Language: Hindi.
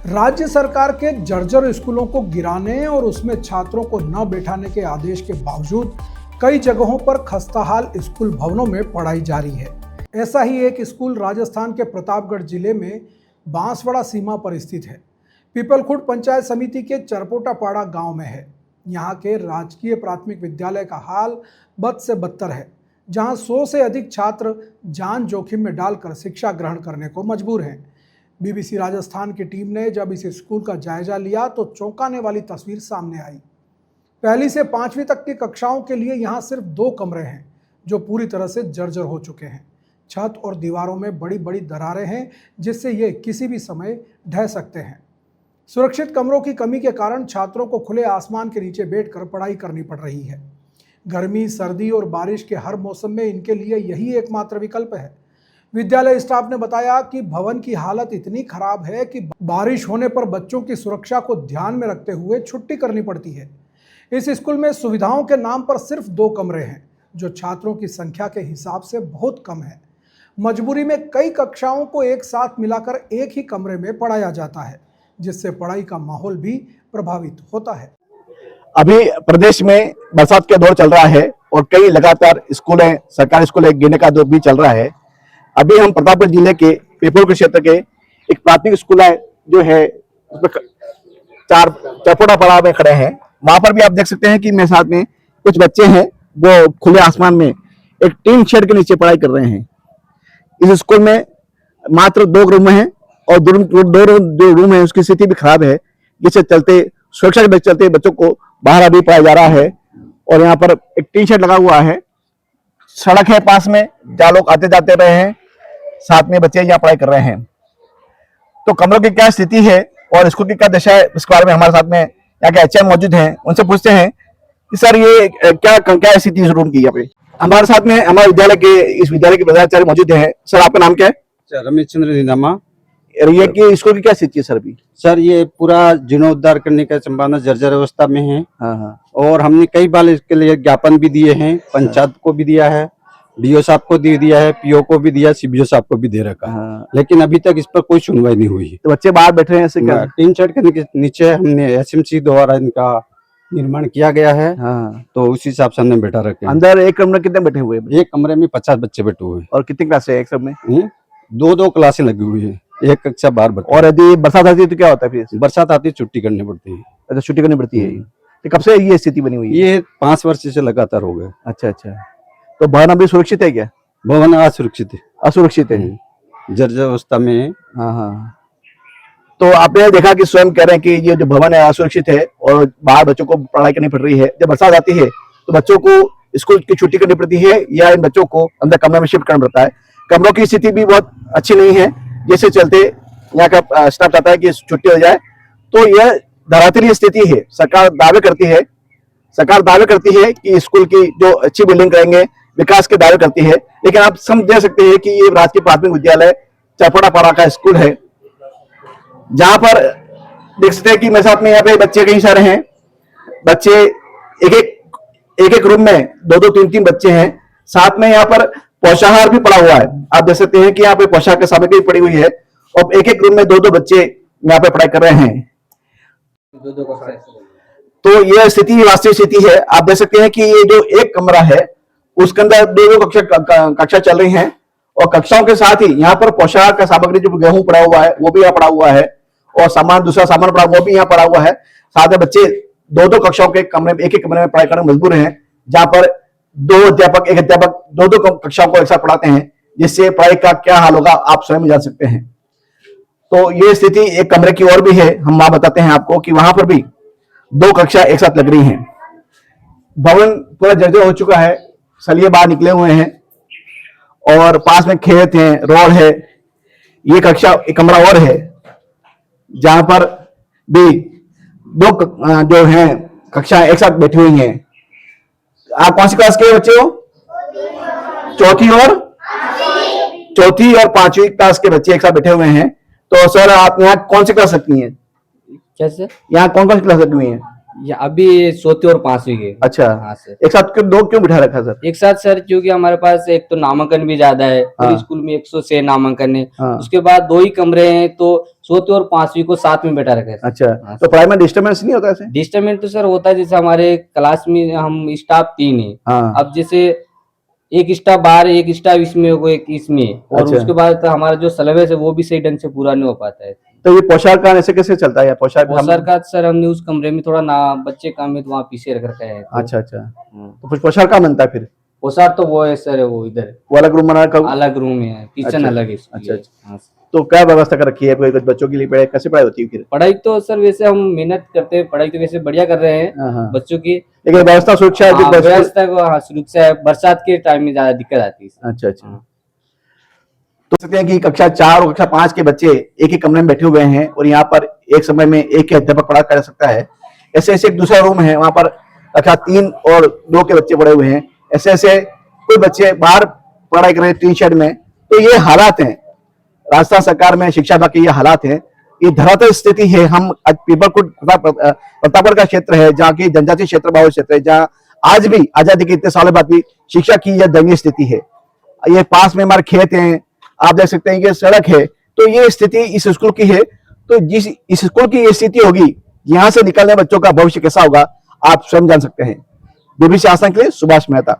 राज्य सरकार के जर्जर स्कूलों को गिराने और उसमें छात्रों को न बैठाने के आदेश के बावजूद कई जगहों पर खस्ताहाल स्कूल भवनों में पढ़ाई जारी है। ऐसा ही एक स्कूल राजस्थान के प्रतापगढ़ जिले में बांसवाड़ा सीमा पर स्थित है। पीपलखुर्द पंचायत समिति के चरपोटापाड़ा गांव में है। यहाँ के राजकीय प्राथमिक विद्यालय का हाल बद से बदतर है, जहाँ 100 से अधिक छात्र जान जोखिम में डालकर शिक्षा ग्रहण करने को मजबूर हैं। बीबीसी राजस्थान की टीम ने जब इस स्कूल का जायजा लिया तो चौंकाने वाली तस्वीर सामने आई। पहली से 5वीं तक की कक्षाओं के लिए यहाँ सिर्फ 2 कमरे हैं जो पूरी तरह से जर्जर हो चुके हैं। छत और दीवारों में बड़ी बड़ी दरारें हैं जिससे ये किसी भी समय ढह सकते हैं। सुरक्षित कमरों की कमी के कारण छात्रों को खुले आसमान के नीचे बैठकर पढ़ाई करनी पड़ रही है। गर्मी, सर्दी और बारिश के हर मौसम में इनके लिए यही एकमात्र विकल्प है। विद्यालय स्टाफ ने बताया कि भवन की हालत इतनी खराब है कि बारिश होने पर बच्चों की सुरक्षा को ध्यान में रखते हुए छुट्टी करनी पड़ती है। इस स्कूल में सुविधाओं के नाम पर सिर्फ 2 कमरे हैं, जो छात्रों की संख्या के हिसाब से बहुत कम है। मजबूरी में कई कक्षाओं को एक साथ मिलाकर एक ही कमरे में पढ़ाया जाता है, जिससे पढ़ाई का माहौल भी प्रभावित होता है। अभी प्रदेश में बरसात का दौर चल रहा है और कई लगातार स्कूलें, सरकारी स्कूलें गिरने का दौर भी चल रहा है। अभी हम प्रतापगढ़ जिले के पीपलखुर्द क्षेत्र के एक प्राथमिक स्कूल है जो है उसमें चरपोटापाड़ा में खड़े हैं। वहां पर भी आप देख सकते हैं कि मेरे साथ में कुछ बच्चे हैं वो खुले आसमान में एक टीन शेड के नीचे पढ़ाई कर रहे हैं। इस स्कूल में मात्र 2 रूम हैं और दो रूम है उसकी स्थिति भी खराब है, जिससे चलते सुरक्षा के चलते बच्चों को बाहर अभी पढ़ाया जा रहा है। और यहाँ पर एक टीन शेड लगा हुआ है, सड़क है पास में जहाँ लोग आते जाते रहे हैं, साथ में बच्चे यहाँ पढ़ाई कर रहे हैं। तो कमरों की क्या स्थिति है और स्कूल की क्या दशा है, इसके बारे में हमारे साथ में यहाँ के एचएम मौजूद हैं, उनसे पूछते हैं कि सर ये क्या स्थिति इस रूम की। यहाँ पे हमारे साथ में हमारे विद्यालय के इस विद्यालय के प्रधानाचार्य मौजूद हैं। सर आपका नाम क्या है? रमेश चंद्र निनामा। ये कि स्कूल की क्या स्थिति है सर अभी? सर ये पूरा जीर्णोद्धार करने का संभावना जर्जर अवस्था में है। और हमने कई बार इसके लिए ज्ञापन भी दिए हैं, पंचायत को भी दिया है, डीओ साहब को दे दिया है, पीओ को भी दिया, सीबीओ साहब को भी दे रखा है, लेकिन अभी तक इस पर कोई सुनवाई नहीं हुई। तो बच्चे बाहर बैठ रहे हैं ऐसे क्या? टीन शेड के नीचे हमने एसएमसी द्वारा इनका निर्माण किया गया है। तो उस हिसाब से हमने बैठा रखे। अंदर एक कमरे में कितने बैठे हुए हैं? एक कमरे में 50 बच्चे बैठे हुए हैं। और कितनी क्लासे है एक सब में? 2 क्लासें लगी हुई है, एक कक्षा बाहर बैठे। और यदि बरसात आती है तो क्या होता है? फिर बरसात आती है छुट्टी करनी पड़ती है। अच्छा, छुट्टी करनी पड़ती है। तो कब से ये स्थिति बनी हुई है? ये 5 वर्ष से लगातार हो गए। अच्छा, तो भवन अभी सुरक्षित है क्या? भवन असुरक्षित है। असुरक्षित है, जर्जर अवस्था में है। हाँ। तो आपने देखा कि स्वयं कह रहे हैं कि ये जो भवन है असुरक्षित है और बाहर बच्चों को पढ़ाई करनी पड़ रही है। जब बरसात आती है तो बच्चों को स्कूल की छुट्टी करनी पड़ती है या इन बच्चों को अंदर कमरे में शिफ्ट करना पड़ता है। कमरों की स्थिति भी बहुत अच्छी नहीं है, जिससे चलते यहाँ का स्टाफ चाहता है कि छुट्टी हो जाए। तो यह धरातलीय स्थिति है। सरकार दावे करती है कि स्कूल की जो अच्छी बिल्डिंग करेंगे, विकास के दावे करती है, लेकिन आप समझ सकते हैं कि ये राजकीय प्राथमिक विद्यालय चरपोटापाड़ा का स्कूल है, जहां पर देख सकते हैं कि मेरे साथ में यहाँ पे बच्चे कई सारे हैं। बच्चे एक रूम में 2 3 बच्चे हैं। साथ में यहाँ पर पोषाहार भी पड़ा हुआ है। आप देख सकते हैं कि यहाँ पे पोशाक की सामग्री पड़ी हुई है और एक रूम में 2 बच्चे यहाँ पे पढ़ाई कर रहे हैं। तो यह स्थिति वास्तविक स्थिति है। आप देख सकते हैं कि ये जो एक कमरा है उसके अंदर 2 कक्षा चल रही हैं और कक्षाओं के साथ ही यहाँ पर पोशाक का सामग्री जो गेहूं पड़ा हुआ है वो भी यहाँ पड़ा हुआ है और दूसरा सामान पड़ा वो भी यहाँ पड़ा हुआ है। साथ में बच्चे 2 कक्षाओं के कमरे में, एक कमरे में पढ़ाई करने मजबूर हैं, जहां पर एक अध्यापक 2 कक्षाओं को एक साथ पढ़ाते हैं, जिससे पढ़ाई का क्या हाल होगा आप स्वयं जान सकते हैं। तो ये स्थिति एक कमरे की और भी है। हम वहां बताते हैं आपको कि वहां पर भी 2 कक्षा एक साथ लग रही हैं। भवन पूरा जर्जर हो चुका है, सलिए बाहर निकले हुए हैं और पास में खेत है, रोड है। ये एक कमरा और है जहां पर भी 2 जो हैं कक्षा एक साथ बैठी हुई हैं। आप कौन सी क्लास के बच्चे हो? चौथी और 5वीं क्लास के बच्चे एक साथ बैठे हुए हैं। तो सर आप यहाँ कौन सी क्लास रखती हैं? कैसे? यहाँ कौन सी क्लास रखी हुई है? ये अभी 4वीं और 5वीं के। अच्छा, हाँ सर। एक साथ क्यों दो क्यों बिठा रखा सर? एक साथ सर क्योंकि हमारे पास एक तो नामांकन भी ज्यादा है, पूरे हाँ। स्कूल में 106 नामांकन है। हाँ। उसके बाद 2 ही कमरे हैं, तो 4वीं और 5वीं को साथ में बैठा रखा है। अच्छा, हाँ तो पढ़ाई में डिस्टर्बेंस नहीं होता ऐसे? डिस्टर्बेंस तो सर होता है, जैसे हमारे क्लास में हम स्टाफ 3 है। हाँ। अब जैसे एक स्टाफ बाहर, एक स्टाफ इसमें हो, एक इसमें, और अच्छा। उसके बाद हमारा जो सिलेबस है वो भी सही ढंग से पूरा नहीं हो पाता है। तो ये पोशाक का ऐसे कैसे चलता है? या पोशाक और सर का सर हमने उस कमरे में थोड़ा ना बच्चे कम है तो वहाँ पीछे रख रखा है। अच्छा अच्छा, तो कुछ पोशाक का बनता है फिर? पोशाक तो वो है सर, वो इधर वो अलग रूम बना रखा? अलग रूम है, किचन अच्छा, अलग है इसके अच्छा, लिए। अच्छा। हाँ सर। तो क्या व्यवस्था कर रखी है कोई कुछ बच्चों के लिए? पढ़ाई कैसे पढ़ाई होती है फिर? पढ़ाई तो सर वैसे हम मेहनत करते हैं, पढ़ाई तो वैसे बढ़िया कर रहे हैं हाँ, हाँ। बच्चों की। लेकिन व्यवस्था सुरक्षा है हाँ, कि व्यवस्था को हाँ सुरक्षा है, बरसात के टाइम में ज्यादा दिक्कत आती है। अच्छा अच्छा। तो सकते हैं कि कक्षा 4 और कक्षा 5 के बच्चे एक ही कमरे में बैठे हुए हैं और यहाँ पर एक समय में एक ही अध्यापक पढ़ा कर सकता है। ऐसे ऐसे एक दूसरा रूम है, वहां पर कक्षा 3 और 2 के बच्चे पढ़े हुए हैं। ऐसे ऐसे कोई बच्चे बाहर पढ़ाई कर रहे हैं टी शर्ट में। तो ये हालात हैं, राजस्थान सरकार में शिक्षा विभाग के ये हालात हैं, ये धरातल स्थिति है। हम आज पीपलकुट प्रतापगढ़ का क्षेत्र है जहाँ की जनजातीय क्षेत्र बाहुल क्षेत्र है, जहाँ आज भी आजादी के इतने सालों बाद भी शिक्षा की यह दयनीय स्थिति है। ये पास में हमारे खेत हैं, आप देख सकते हैं कि सड़क है। तो ये स्थिति इस स्कूल की है। तो जिस इस स्कूल की ये स्थिति होगी, यहाँ से निकलने बच्चों का भविष्य कैसा होगा आप स्वयं जान सकते हैं। बीबीसी आसाम के लिए सुभाष मेहता।